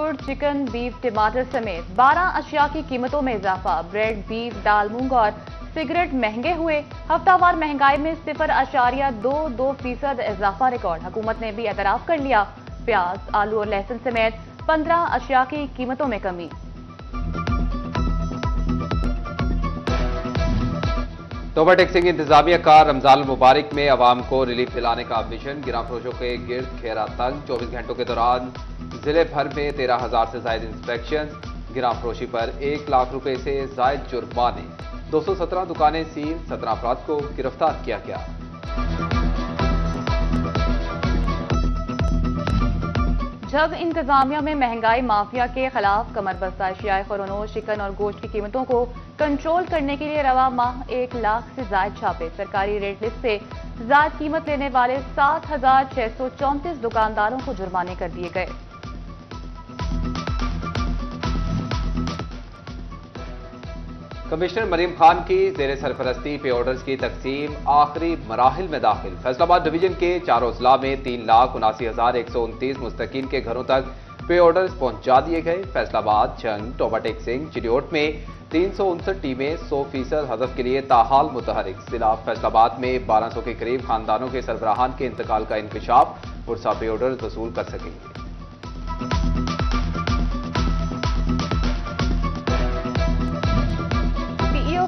गुड़, chicken, beef, टमाटर समेत 12 अशिया की कीमतों में इजाफा। ब्रेड, बीफ, दाल, मूंग और सिगरेट महंगे हुए। हफ्तावार महंगाई में 0.22% इजाफा रिकॉर्ड। हुकूमत ने भी एतराफ कर लिया। प्याज, आलू और लहसुन समेत 15 अशिया की कीमतों में कमी। तोबा टैक्सिंग इंतजामिया का रमजान मुबारक में अवाम को रिलीफ दिलाने का मिशन। गिराफरोशों के गिर्द घेरा तंग। 24 घंटों के दौरान जिले भर में 13,000 से ज्यादा इंस्पेक्शन। गिराफरोशी पर 1 लाख रुपए से जायद जुर्माने। 217 दुकानें सील। 17 अफराद को गिरफ्तार किया गया। जब इंतजामिया में महंगाई माफिया के खिलाफ कमर बस्ता। एशियाई खुरनोश, चिकन और गोश्त की कीमतों को कंट्रोल करने के लिए रवा माह 1 लाख से जायद छापे। सरकारी रेट लिस्ट से जायद कीमत लेने वाले 7,634 दुकानदारों को जुर्माने कर दिए गए। कमिश्नर मरीम खान की जेर सरपरस्ती पे ऑर्डर्स की तकसीम आखिरी मराहिल में दाखिल। फैसलाबाद डिवीजन के चारों अजला में 3,79,129 मुस्तकीन के घरों तक पे ऑर्डर्स पहुंचा दिए गए। फैसलाबाद, जंग, टोबा टेक्सिंग, चिडियोट में 359 टीमें 100% हदफ के लिए ताहाल मुतहरिक। जिला फैसलाबाद में 1200 के करीब खानदानों के सरबराहान के इंतकाल का इंकशाफ। पुरसा पे ऑर्डर्स वसूल कर सकेंगे।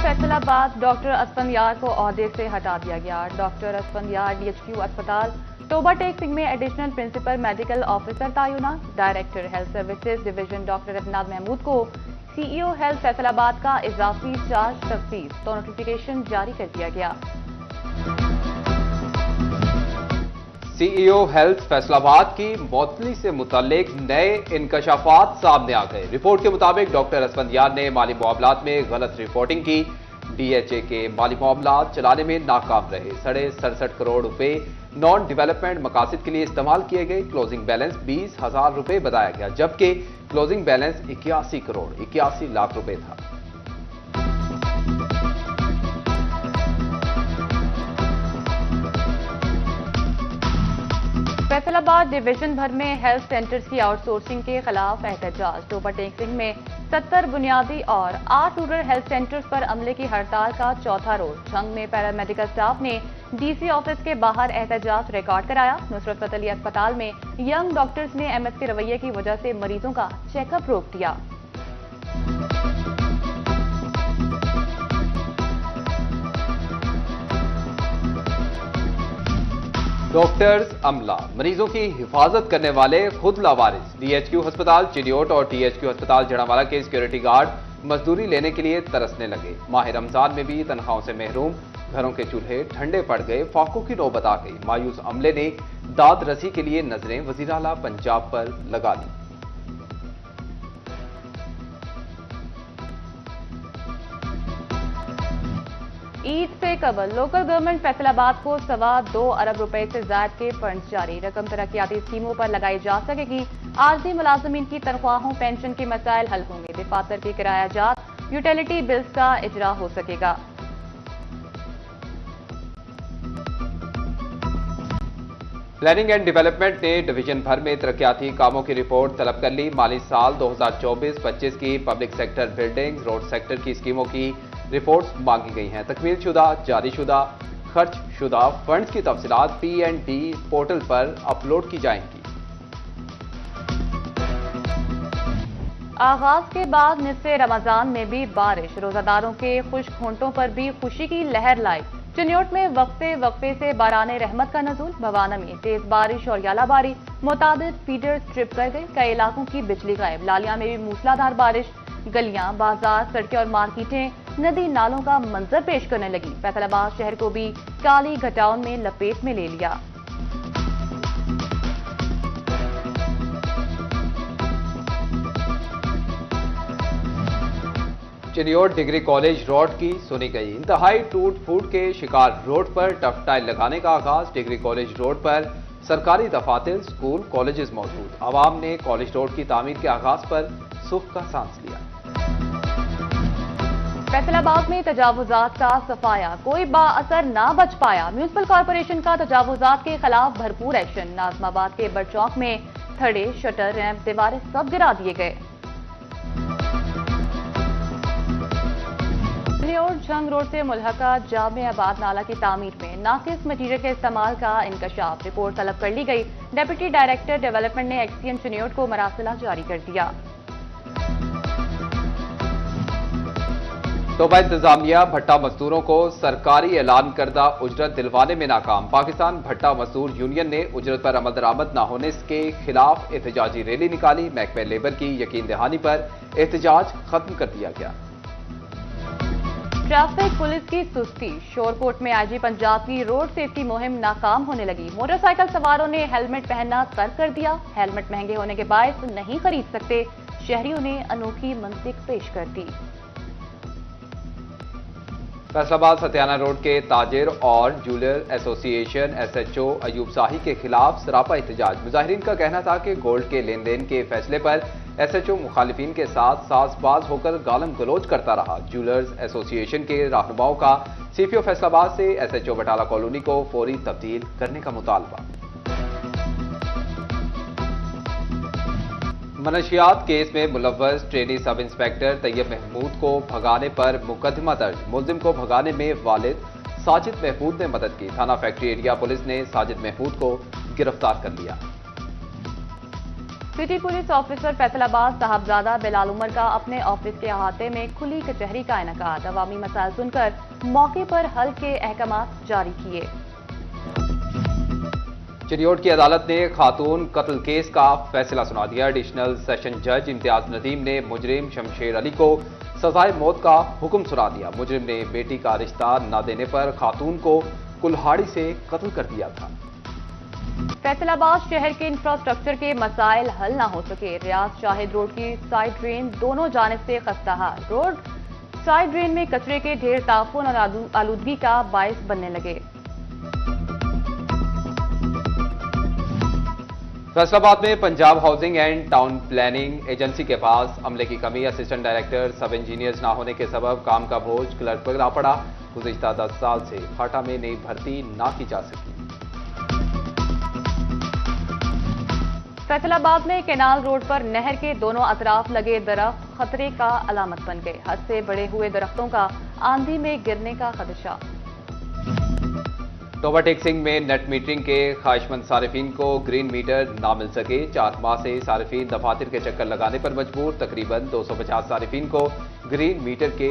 फैसलाबाद डॉक्टर असफंदियार को ओहदे से हटा दिया गया। डॉक्टर असफंदियार DHQ अस्पताल टोबा टेक्सिंग में एडिशनल प्रिंसिपल मेडिकल ऑफिसर तायुनात। Director health services division doctor Ibnad Mahmood को CEO हेल्थ फैसलाबाद का इजाफी चार्ज तफसील। तो नोटिफिकेशन जारी कर दिया गया। CEO हेल्थ फैसलाबाद की मौतली से मुतालिक नए इंकशाफात सामने आ गए। रिपोर्ट के मुताबिक डॉक्टर असफंदियार ने माली मामलात में गलत रिपोर्टिंग की। DHA के माली मामलात चलाने में नाकाम रहे। 67.5 करोड़ रुपए नॉन डेवलपमेंट मकासद के लिए इस्तेमाल किए गए। क्लोजिंग बैलेंस 20,000 रुपए बताया गया, जबकि क्लोजिंग बैलेंस 81 करोड़ 81 लाख रुपए था। फैसलाबाद डिवीजन भर में हेल्थ सेंटर्स की आउटसोर्सिंग के खिलाफ एहतजाज। टोबा टेक्सिंग में 70 बुनियादी और 8 रूरल हेल्थ सेंटर्स पर अमले की हड़ताल का चौथा रोज। झंग में पैरामेडिकल स्टाफ ने DC ऑफिस के बाहर एहतजाज रिकॉर्ड कराया। नुसरत फतेह अली अस्पताल में यंग डॉक्टर्स ने MS के रवैये की वजह से मरीजों का चेकअप रोक दिया। डॉक्टर्स, अमला, मरीजों की हिफाजत करने वाले खुद लावारिस। DHQ अस्पताल चिडियोट और THQ अस्पताल जड़ावाला के सिक्योरिटी गार्ड मजदूरी लेने के लिए तरसने लगे। माह रमजान में भी तनख्वाहों से महरूम। घरों के चूल्हे ठंडे पड़ गए। फाकों की नौबत आ गई। मायूस अमले ने दाद रसी के लिए नजरें वजीर आला पंजाब पर लगा दी। ईद से कबल लोकल गवर्नमेंट फैसलाबाद को 2.25 अरब रुपए से ज्यादा के फंड्स जारी। रकम तरक्याती स्कीमों पर लगाई जा सकेगी। आरजी मुलाजमीन की तनख्वाहों, पेंशन के मसाइल हल होंगे। दफातर के किराया जात, यूटिलिटी बिल्स का इजरा हो सकेगा। प्लानिंग एंड डेवलपमेंट ने डिवीजन भर में तरक्याती कामों की रिपोर्ट तलब कर ली। माली साल 2024-25 की public sector building, road sector की स्कीमों की रिपोर्ट्स मांगी गई हैं। तकमील शुदा, जारी शुदा, खर्च शुदा फंड्स की तफसीलात P&D पोर्टल पर अपलोड की जाएंगी। आगाज के बाद निस्फ़े रमजान में भी बारिश रोजादारों के खुश्क होंठों पर भी खुशी की लहर लाई। चिन्योट में वक्फे से बाराने रहमत का नज़ूल। भवाना में तेज बारिश और यालाबारी। मुताबिक फीडर्स ट्रिप कर गए। कई इलाकों की बिजली गायब। लालिया में भी मूसलाधार बारिश। गलियां, बाजार, सड़कें और मार्केटें नदी नालों का मंजर पेश करने लगी। फैसलाबाद शहर को भी काली घटाओं में लपेट में ले लिया। चिडियोट डिग्री कॉलेज रोड की सुनी गई। इंतहाई टूट फूट के शिकार रोड पर टफ टाइल लगाने का आगाज। डिग्री कॉलेज रोड पर सरकारी दफातर, स्कूल, कॉलेजेस मौजूद। आवाम ने कॉलेज रोड की तामीर के आगाज पर सुख का सांस लिया। फैसलाबाद में तजावुजात का सफाया, कोई बाअसर ना बच पाया। म्यूनिसिपल कॉर्पोरेशन का तजावुजात के खिलाफ भरपूर एक्शन। नाजमाबाद के बड़चौक में छड़े, शटर, रैंप, दीवारें सब गिरा दिए गए। और झंग रोड से मुल्हका जामे आबाद नाला की तामीर में नाकिस मटीरियल के इस्तेमाल का इंकशाफ, रिपोर्ट तलब कर ली गई। डिप्टी डायरेक्टर डेवलपमेंट ने एक्सीएम चिन्योट को मरासिला जारी कर दिया। तोबा इंतजामिया भट्टा मजदूरों को सरकारी ऐलान करदा उजरत दिलवाने में नाकाम। पाकिस्तान भट्टा मजदूर यूनियन ने उजरत पर अमल दरामद न होने के खिलाफ एहतजाजी रैली निकाली। महकमे लेबर की यकीन दहानी पर एहतजाज खत्म कर दिया गया। ट्रैफिक पुलिस की सुस्ती, शोरकोट में आईजी पंजाब की रोड सेफ्टी मुहिम नाकाम होने लगी। मोटरसाइकिल सवारों ने हेलमेट पहनना तर्क कर दिया। हेलमेट महंगे होने के बायस नहीं खरीद सकते, शहरियों ने अनोखी मंतिक पेश कर दी। फैसलाबाद सत्याना रोड के ताजिर और जूलर एसोसिएशन एसएचओ अयूब शाही के खिलाफ सरापा एहतजाज। मुजाहिरीन का कहना था कि गोल्ड के लेन देन के फैसले पर एसएचओ मुखालिफिन के साथ साजबाज होकर गालम गलोच करता रहा। जूलर्स एसोसिएशन के रहनुमाओं का सीपीओ फैसलाबाद से एसएचओ बटाला कॉलोनी को फौरी तब्दील करने का मुतालबा। मनशियात केस में मुलव्वस trainee sub inspector Tayyab Mahmood को भगाने पर मुकदमा दर्ज। मुल्जिम को भगाने में वालिद साजिद महमूद ने मदद की। थाना फैक्ट्री एरिया पुलिस ने साजिद महमूद को गिरफ्तार कर लिया। City police officer Faisalabad Sahibzada Bilal Umar का अपने ऑफिस के अहाते में खुली कचहरी का इनेकाद। अवामी मसाइल सुनकर मौके पर हल के अहकाम जारी किए। चिन्योट की अदालत ने खातून कत्ल केस का फैसला सुना दिया। एडिशनल सेशन जज इम्तियाज नदीम ने मुजरिम शमशेर अली को सजाए मौत का हुक्म सुना दिया। मुजरिम ने बेटी का रिश्ता न देने पर खातून को कुल्हाड़ी से कत्ल कर दिया था। फैसलाबाद शहर के इंफ्रास्ट्रक्चर के मसाइल हल न हो सके। रियाज शाहिद रोड की साइड ड्रेन दोनों जानिब से खस्ताहाल। रोड साइड ड्रेन में कचरे के ढेर ताफून और आलूदगी का बायस बनने लगे। फैसलाबाद में Punjab housing and town planning agency के पास अमले की कमी, असिस्टेंट डायरेक्टर, सब इंजीनियर्स न होने के सबब काम का बोझ क्लर्क पर आ पड़ा। गुज़िश्ता 10 साल से फाटा में नई भर्ती ना की जा सकी। फैसलाबाद में केनाल रोड पर नहर के दोनों अतराफ लगे दरख्त खतरे का अलामत बन गए। हद से बड़े हुए दरख्तों का आंधी में गिरने का खदशा। टोबा टेक्सिंग में नेट मीटरिंग के ख्वाहिशमंद सारिफीन को ग्रीन मीटर ना मिल सके। 4 माह से सारिफीन दफातर के चक्कर लगाने पर मजबूर। तकरीबन 250 सारिफीन को ग्रीन मीटर के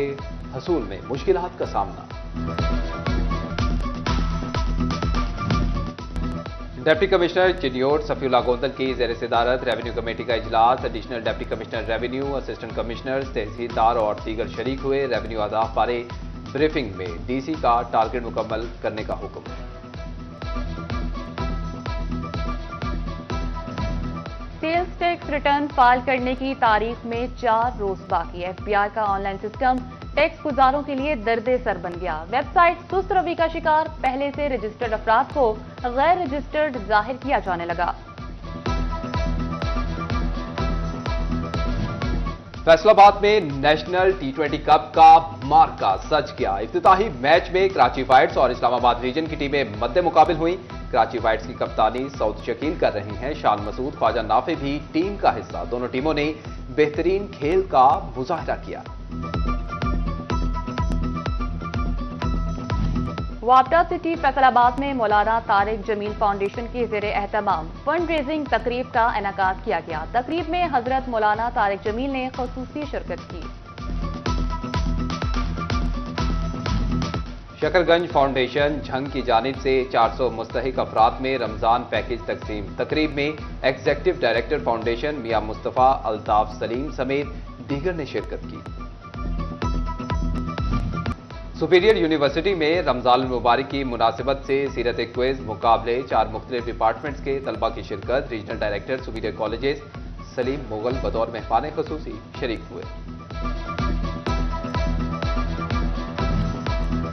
हसूल में मुश्किलात का सामना। डिप्टी कमिश्नर चिन्योट सफीउल्लाह गोंदल की ज़ेर सदारत रेवेन्यू कमेटी का इजलास। Additional deputy commissioner revenue, assistant commissioner, tehsildar और दीगर शरीक हुए। रेवेन्यू अहदाफ बारे ब्रीफिंग में डीसी का टारगेट मुकम्मल करने का हुक्म। सेल्स टैक्स रिटर्न फाइल करने की तारीख में 4 रोज बाकी। एफबीआई का ऑनलाइन सिस्टम टैक्स गुजारों के लिए दर्दे सर बन गया। वेबसाइट सुस्त रवि का शिकार, पहले से रजिस्टर्ड अफराद को गैर रजिस्टर्ड जाहिर किया जाने लगा। फैसलाबाद में नेशनल T20 कप का मार्का सज गया। इफ्तिताही मैच में कराची वाइट्स और इस्लामाबाद रीजन की टीमें मद्दे मुकाबिल हुई। कराची वाइट्स की कप्तानी सऊद शकील कर रही हैं। शान मसूद, ख्वाजा नाफे भी टीम का हिस्सा। दोनों टीमों ने बेहतरीन खेल का मुजाहरा किया। वापडा सिटी फैसलाबाद में मौलाना तारिक जमील फाउंडेशन के ज़ेरे एहतमाम फंड रेजिंग तकरीब का इनेकाद किया गया। तकरीब में हजरत मौलाना तारिक जमील ने खुसूसी शिरकत की। शकरगंज फाउंडेशन झंग की जानिब से 400 मुस्तहिक अफराद में रमजान पैकेज तकसीम। तकरीब में एग्जीक्यूटिव डायरेक्टर फाउंडेशन मियां मुस्तफा अल्ताफ सलीम समेत दीगर ने शिरकत की। सुपीरियर यूनिवर्सिटी में रमजान मुबारक की मुनासिबत से सीरत क्विज मुकाबले। 4 मुख्तलिफ डिपार्टमेंट्स के तलबा की शिरकत। Regional director superior colleges Salim Mughal बतौर मेहमान खुसूसी शरीक हुए।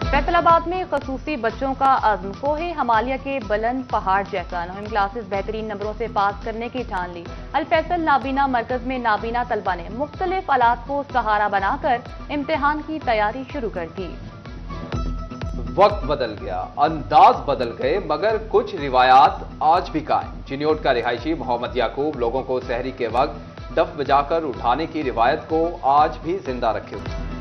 फैसलाबाद में खसूसी बच्चों का अज़्म कोहे हमालिया के बुलंद पहाड़ जैसा। 9वीं क्लासेस बेहतरीन नंबरों से पास करने की ठान ली। अल फैसल नाबीना मरकज में नाबीना तलबा ने मुख्तलिफ आलात को सहारा बनाकर इम्तिहान की तैयारी शुरू कर दी। वक्त बदल गया, अंदाज बदल गए, मगर कुछ रिवायात आज भी कायम। चिन्योट का रिहायशी मोहम्मद याकूब लोगों को सहरी के वक्त डफ बजाकर उठाने की रिवायत को आज भी जिंदा रखे हुए।